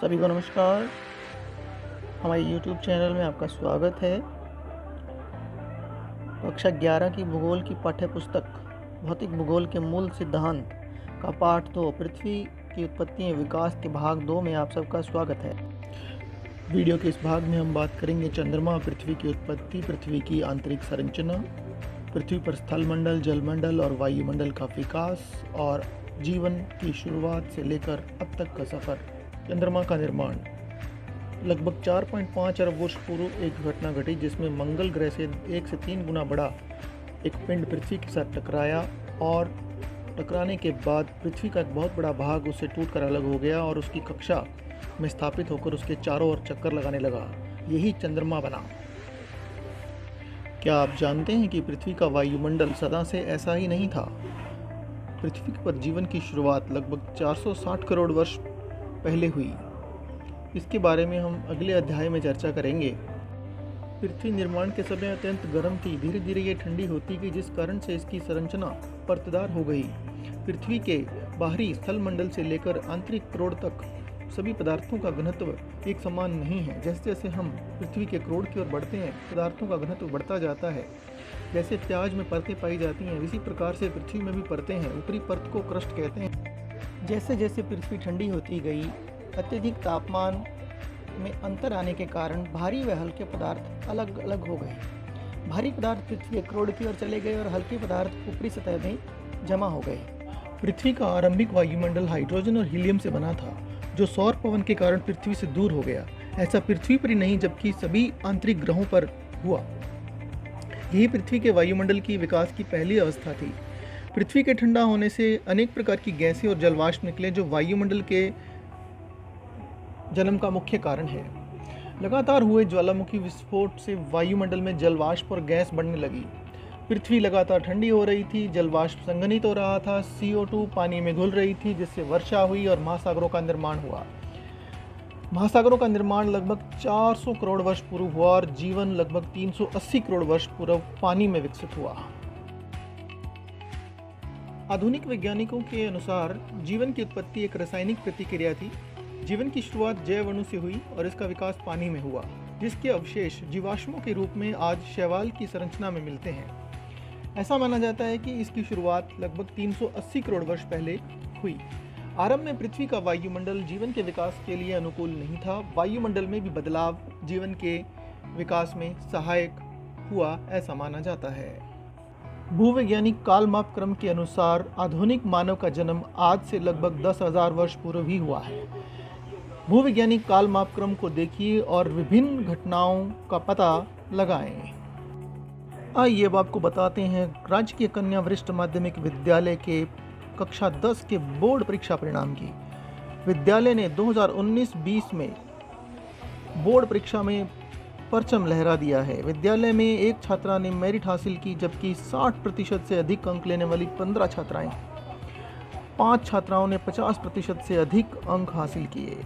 सभी को नमस्कार। हमारे YouTube चैनल में आपका स्वागत है। कक्षा 11 की भूगोल की पाठ्य पुस्तक भौतिक भूगोल के मूल सिद्धांत का पाठ 2 पृथ्वी की उत्पत्ति एवं विकास के भाग 2 में आप सबका स्वागत है। वीडियो के इस भाग में हम बात करेंगे चंद्रमा, पृथ्वी की उत्पत्ति, पृथ्वी की आंतरिक संरचना, पृथ्वी पर स्थल मंडल, जलमंडल और वायुमंडल का विकास और जीवन की शुरुआत से लेकर अब तक का सफ़र। चंद्रमा का निर्माण। लगभग 4.5 अरब वर्ष पूर्व एक घटना घटी जिसमें मंगल ग्रह से 1 से 3 गुना बड़ा एक पिंड पृथ्वी के साथ टकराया और टकराने के बाद पृथ्वी का एक बहुत बड़ा भाग उससे टूटकर अलग हो गया और उसकी कक्षा में स्थापित होकर उसके चारों ओर चक्कर लगाने लगा। यही चंद्रमा बना। क्या आप जानते हैं कि पृथ्वी का वायुमंडल सदा से ऐसा ही नहीं था? पृथ्वी पर जीवन की शुरुआत लगभग 460 करोड़ वर्ष पहले हुई। इसके बारे में हम अगले अध्याय में चर्चा करेंगे। पृथ्वी निर्माण के समय अत्यंत गर्म थी। धीरे धीरे ये ठंडी होती गई जिस कारण से इसकी संरचना परतदार हो गई। पृथ्वी के बाहरी स्थल मंडल से लेकर आंतरिक क्रोड़ तक सभी पदार्थों का घनत्व एक समान नहीं है। जैसे जैसे हम पृथ्वी के क्रोड़ की ओर बढ़ते हैं, पदार्थों का घनत्व बढ़ता जाता है। जैसे प्याज में परतें पाई जाती हैं, इसी प्रकार से पृथ्वी में भी परतें हैं। ऊपरी परत को क्रस्ट कहते हैं। जैसे जैसे पृथ्वी ठंडी होती गई, अत्यधिक तापमान में अंतर आने के कारण भारी व हल्के पदार्थ अलग अलग हो गए। भारी पदार्थ पृथ्वी के क्रोड़ की ओर चले गए और हल्के पदार्थ ऊपरी सतह में जमा हो गए। पृथ्वी का आरंभिक वायुमंडल हाइड्रोजन और हीलियम से बना था, जो सौर पवन के कारण पृथ्वी से दूर हो गया। ऐसा पृथ्वी पर ही नहीं जबकि सभी आंतरिक ग्रहों पर हुआ। यही पृथ्वी के वायुमंडल की विकास की पहली अवस्था थी। पृथ्वी के ठंडा होने से अनेक प्रकार की गैसें और जलवाष्प निकले, जो वायुमंडल के जन्म का मुख्य कारण है। लगातार हुए ज्वालामुखी विस्फोट से वायुमंडल में जलवाष्प और गैस बढ़ने लगी। पृथ्वी लगातार ठंडी हो रही थी, जलवाष्प संघनित हो रहा था, CO2 पानी में घुल रही थी, जिससे वर्षा हुई और महासागरों का निर्माण हुआ। महासागरों का निर्माण लगभग 400 करोड़ वर्ष पूर्व हुआ और जीवन लगभग 380 करोड़ वर्ष पूर्व पानी में विकसित हुआ। आधुनिक वैज्ञानिकों के अनुसार जीवन की उत्पत्ति एक रासायनिक प्रतिक्रिया थी। जीवन की शुरुआत जैव अणु से हुई और इसका विकास पानी में हुआ, जिसके अवशेष जीवाश्मों के रूप में आज शैवाल की संरचना में मिलते हैं। ऐसा माना जाता है कि इसकी शुरुआत लगभग 380 करोड़ वर्ष पहले हुई। आरंभ में पृथ्वी का वायुमंडल जीवन के विकास के लिए अनुकूल नहीं था। वायुमंडल में भी बदलाव जीवन के विकास में सहायक हुआ, ऐसा माना जाता है। भूवैज्ञानिक कालमाप क्रम के अनुसार आधुनिक मानव का जन्म आज से लगभग 10,000 वर्ष पूर्व ही हुआ है। भूवैज्ञानिक कालमाप क्रम को देखिए और विभिन्न घटनाओं का पता लगाएं। आइए अब आपको बताते हैं राजकीय कन्या वरिष्ठ माध्यमिक विद्यालय के कक्षा 10 के बोर्ड परीक्षा परिणाम की। विद्यालय ने 2019-20 में बोर्ड परीक्षा में परचम लहरा दिया है। विद्यालय में एक छात्रा ने मेरिट हासिल की, जबकि 60% से अधिक अंक लेने वाली 15 छात्राएं, 5 छात्राओं ने 50% से अधिक अंक हासिल किए।